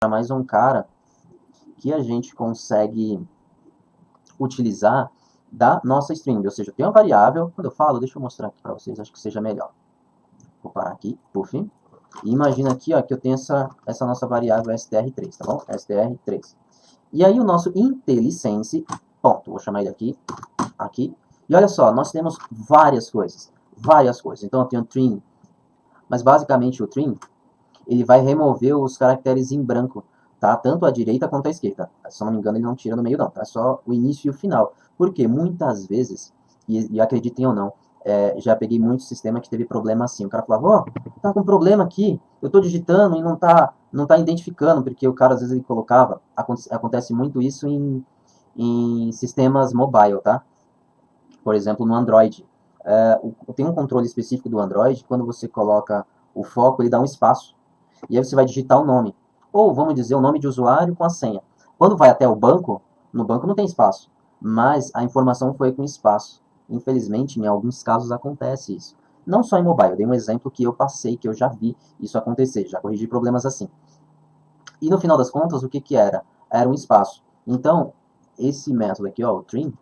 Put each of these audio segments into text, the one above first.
mais um cara que a gente consegue utilizar da nossa string, ou seja, tem uma variável, quando eu falo, deixa eu mostrar aqui para vocês, acho que seja melhor. Vou parar aqui, puff, e imagina aqui ó, que eu tenho essa nossa variável str3, tá bom? str3. E aí o nosso IntelliSense, ponto, vou chamar ele aqui, e olha só, nós temos várias coisas. Então eu tenho trim, mas basicamente o trim, ele vai remover os caracteres em branco, tá? Tanto à direita quanto à esquerda. Se eu não me engano, ele não tira no meio não, tá? É só o início e o final. Porque muitas vezes, e acreditem ou não, já peguei muito sistema que teve problema assim. O cara falava, ó, tá com problema aqui, eu tô digitando e não tá identificando, porque o cara às vezes ele colocava, acontece muito isso em sistemas mobile, tá? Por exemplo, no Android. Tem um controle específico do Android, quando você coloca o foco, ele dá um espaço. E aí você vai digitar o nome. Ou, vamos dizer, o nome de usuário com a senha. Quando vai até o banco, no banco não tem espaço. Mas a informação foi com espaço. Infelizmente, em alguns casos acontece isso. Não só em mobile, eu dei um exemplo que eu passei, que eu já vi isso acontecer, já corrigi problemas assim. E no final das contas, o que que era? Era um espaço. Então, esse método aqui, ó, o trim,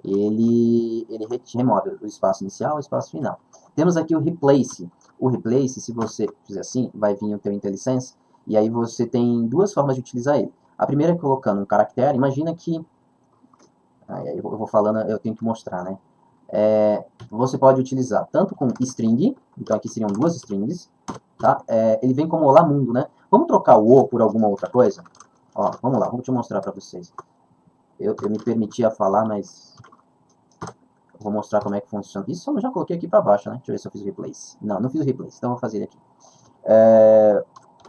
ele remove o espaço inicial e o espaço final. Temos aqui o replace. O replace, se você fizer assim, vai vir o teu IntelliSense, e aí você tem duas formas de utilizar ele. A primeira é colocando um caractere, imagina que... Aí eu vou falando, eu tenho que mostrar, né? Você pode utilizar tanto com string, então aqui seriam duas strings, tá? Ele vem como olá mundo, né? Vamos trocar o O por alguma outra coisa? Ó, vamos lá, vou te mostrar para vocês. Eu me permitia falar, mas vou mostrar como é que funciona. Isso eu já coloquei aqui para baixo, né? Deixa eu ver se eu fiz o replace. Não, não fiz o replace, então vou fazer ele aqui.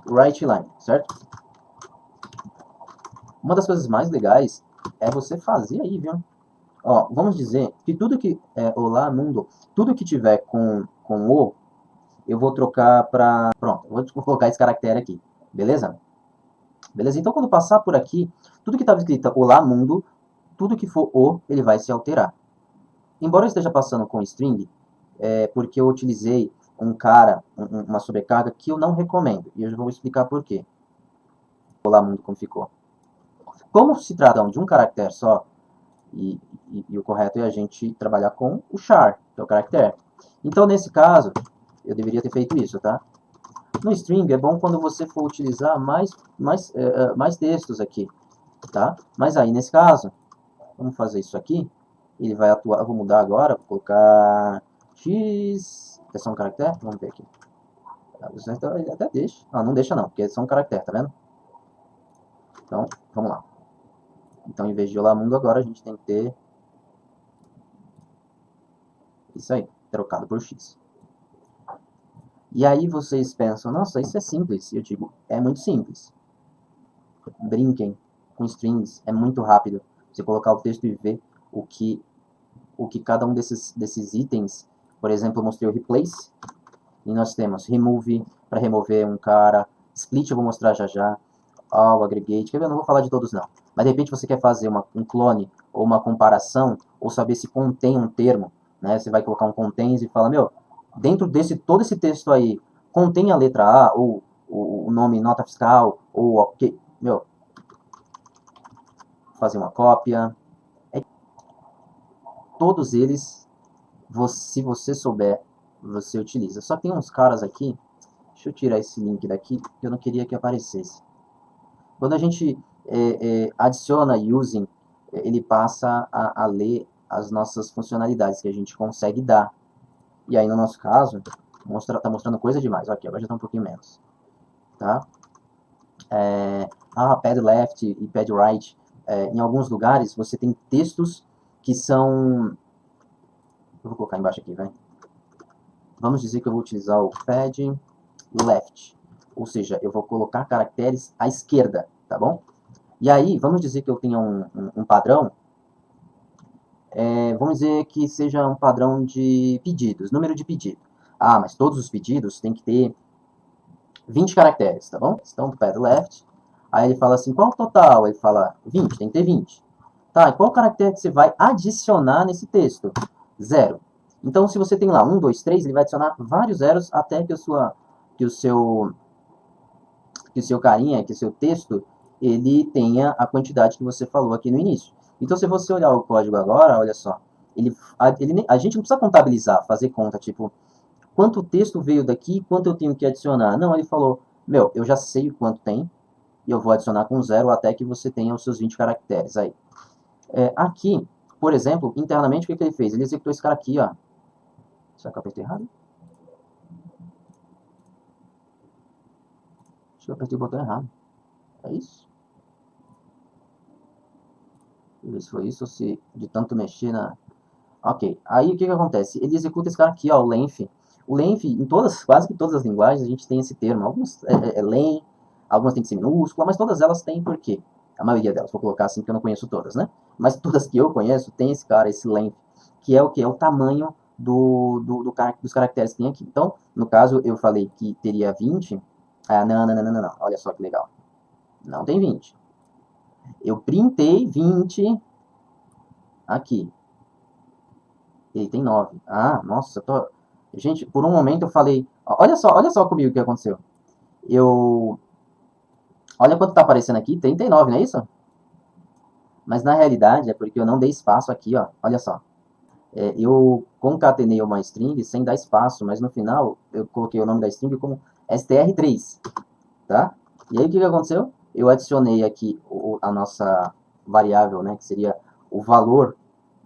Write line, certo? Uma das coisas mais legais é você fazer aí, viu? Ó, vamos dizer que tudo que olá mundo, tudo que tiver com o, eu vou trocar para... Pronto, vou colocar esse caractere aqui, beleza? Beleza? Então quando passar por aqui, tudo que estava escrito olá mundo, tudo que for o, ele vai se alterar. Embora eu esteja passando com string, porque eu utilizei uma sobrecarga que eu não recomendo. E eu já vou explicar por quê. Olá mundo como ficou. Como se trata de um caractere só, e o correto é a gente trabalhar com o char, que é o caractere. Então, nesse caso, eu deveria ter feito isso, tá? No string é bom quando você for utilizar mais textos aqui, tá? Mas aí, nesse caso, vamos fazer isso aqui. Ele vai atuar, vou mudar agora, vou colocar x, é só um caractere? Vamos ver aqui. Ele até deixa. Ah, não deixa não, porque é só um caractere, tá vendo? Então, vamos lá. Então, em vez de olá mundo, agora a gente tem que ter isso aí, trocado por x. E aí vocês pensam, nossa, isso é simples. E eu digo, é muito simples. Brinquem com strings, é muito rápido. Você colocar o texto e ver o que cada um desses itens, por exemplo, eu mostrei o replace, e nós temos remove, para remover um cara, split eu vou mostrar já já, all, aggregate, eu não vou falar de todos não. Mas de repente você quer fazer um clone, ou uma comparação, ou saber se contém um termo, né? Você vai colocar um contains e fala, meu, dentro todo esse texto aí, contém a letra A, ou o nome nota fiscal, ou ok, meu, fazer uma cópia. Todos eles, se você souber, você utiliza. Só tem uns caras aqui, deixa eu tirar esse link daqui, que eu não queria que aparecesse. Quando a gente adiciona using, ele passa a ler as nossas funcionalidades que a gente consegue dar. E aí, no nosso caso, tá mostrando coisa demais. Aqui, agora já está um pouquinho menos. Tá? Pad left e pad right. Em alguns lugares, você tem textos que são... Eu vou colocar embaixo aqui, vai. Vamos dizer que eu vou utilizar o pad left. Ou seja, eu vou colocar caracteres à esquerda, tá bom? E aí, vamos dizer que eu tenha um padrão. Vamos dizer que seja um padrão de pedidos, número de pedido. Ah, mas todos os pedidos tem que ter 20 caracteres, tá bom? Então, pad left. Aí ele fala assim, qual o total? Ele fala 20, tem que ter 20. Tá, e qual caractere que você vai adicionar nesse texto? 0. Então, se você tem lá 1, 2, 3, ele vai adicionar vários zeros até que que o seu carinha, que o seu texto, ele tenha a quantidade que você falou aqui no início. Então, se você olhar o código agora, olha só, a gente não precisa contabilizar, fazer conta, tipo, quanto texto veio daqui, quanto eu tenho que adicionar. Não, ele falou, meu, eu já sei o quanto tem, e eu vou adicionar com 0 até que você tenha os seus 20 caracteres aí. Aqui, por exemplo, internamente, o que ele fez? Ele executou esse cara aqui, ó. Será que eu apertei errado? Acho que eu apertei o botão errado. É isso? Deixa eu ver se foi isso ou se de tanto mexer na... Ok, aí o que acontece? Ele executa esse cara aqui, ó, o length. O length, em todas, quase que todas as linguagens, a gente tem esse termo. Alguns é len, algumas tem que ser minúscula, mas todas elas têm por quê? A maioria delas, vou colocar assim, porque eu não conheço todas, né? Mas todas que eu conheço, tem esse cara, esse length, que é o que? É o tamanho dos caracteres que tem aqui. Então, no caso, eu falei que teria 20. Não. Olha só que legal. Não tem 20. Eu printei 20 aqui. Ele tem 9. Ah, nossa, gente, por um momento eu falei... Olha só comigo o que aconteceu. Olha quanto tá aparecendo aqui, 39, não é isso? Mas na realidade é porque eu não dei espaço aqui, ó. Olha só. Eu concatenei uma string sem dar espaço, mas no final eu coloquei o nome da string como str3, tá? E aí o que aconteceu? Eu adicionei aqui a nossa variável, né, que seria o valor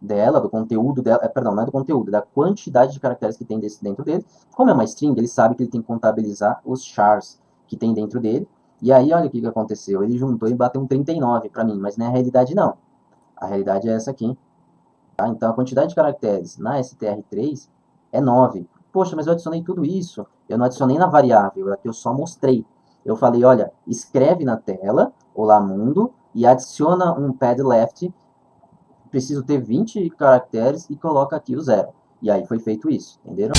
dela, do conteúdo dela, perdão, não é do conteúdo, da quantidade de caracteres que tem dentro dele. Como é uma string, ele sabe que ele tem que contabilizar os chars que tem dentro dele. E aí, olha o que aconteceu. Ele juntou e bateu um 39 para mim, mas na realidade não. A realidade é essa aqui. Tá? Então, a quantidade de caracteres na str3 é 9. Poxa, mas eu adicionei tudo isso. Eu não adicionei na variável, aqui eu só mostrei. Eu falei, olha, escreve na tela, olá mundo, e adiciona um pad left. Preciso ter 20 caracteres e coloca aqui o 0. E aí foi feito isso, entenderam?